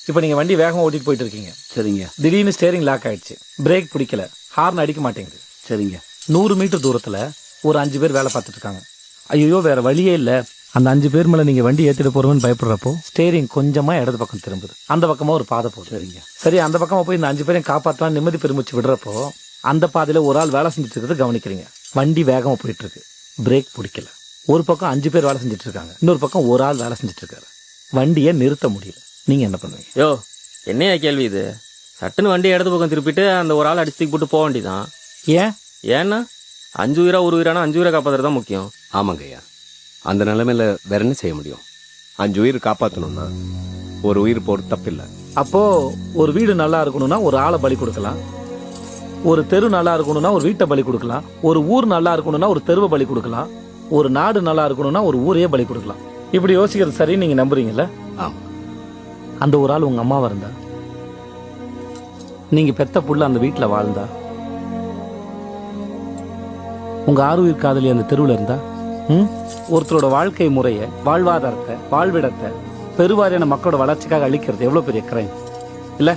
இப்போ நீங்க வண்டி வேகமா ஓட்டிட்டு போயிட்டு இருக்கீங்க. சரிங்க. திடீர்னு ஸ்டேரிங் லாக் ஆயிடுச்சு, பிரேக் பிடிக்கல, ஹார்ன் அடிக்க மாட்டேங்குது. சரிங்க. 100 மீட்டர் தூரத்துல ஒரு 5 பேர் வேலை பார்த்துட்டு இருக்காங்க. ஐயோ வேற வழியே இல்ல. அந்த 5 பேர் மேல நீங்க வண்டி ஏத்திட்டு போறோம்னு பயப்படுறப்போ ஸ்டேரிங் கொஞ்சமா இடது பக்கம் திரும்புது. அந்த பக்கமா ஒரு பாதை போகுது. சரிங்க. சரி, அந்த பக்கமா போய் இந்த 5 பேரையும் காப்பாற்றலாம் நிம்மதி பெருமிச்சு விடுறப்போ அந்த பாதையில ஒரு ஆள் வேலை செஞ்சுட்டு இருக்கிறது கவனிக்கிறீங்க. வண்டி வேகமா போயிட்டு இருக்கு, பிரேக் பிடிக்கல. ஒரு பக்கம் 5 பேர் வேலை செஞ்சுட்டு இருக்காங்க, இன்னொரு பக்கம் ஒரு ஆள் வேலை செஞ்சுட்டு இருக்காரு. வண்டியை நிறுத்த முடியல. நீங்க என்ன பண்ணுவீங்க? யோ, என்னையா கேள்வி இது? சட்டுன்னு வண்டி இடது பக்கம் திருப்பிட்டு அந்த ஒரு ஆள் அடிச்சு போட்டு போக வேண்டியதான். ஏன்னா 5 உயிரா 1 உயிரானா 5 உயிரை காப்பாத்துறது தான் முக்கியம். ஆமாங்க ஐயா, அந்த நிலைமையில வேற என்ன செய்ய முடியும்? 5 உயிர் காப்பாற்றணும்னா 1 உயிர் போறது தப்பில்லை. அப்போ ஒரு வீடு நல்லா இருக்கணும்னா ஒரு ஆளை பலி கொடுக்கலாம், ஒரு தெரு நல்லா இருக்கணும்னா ஒரு வீட்டை பலி கொடுக்கலாம், ஒரு ஊர் நல்லா இருக்கணும்னா ஒரு தெருவை பலி கொடுக்கலாம், ஒரு நாடு நல்லா இருக்கணும்னா ஒரு ஊரையே பலி கொடுக்கலாம். இப்படி யோசிக்கிறது சரி நீங்க நம்புறீங்கல்ல? ஆமா. அந்த ஒரு ஆள் உங்க அம்மாவா இருந்தா, நீங்க பெத்த புள்ள அந்த வீட்டுல வாழ்ந்தா, உங்க 6 உயிர் காதலி அந்த தெருவுல இருந்தா, ஒருத்தரோட வாழ்க்கை முறைய, வாழ்வாதாரத்தை, வாழ்விடத்தை பெருவாரியான மக்களோட வளர்ச்சிக்காக அழிக்கிறது எவ்வளவு பெரிய கிரைம் இல்ல?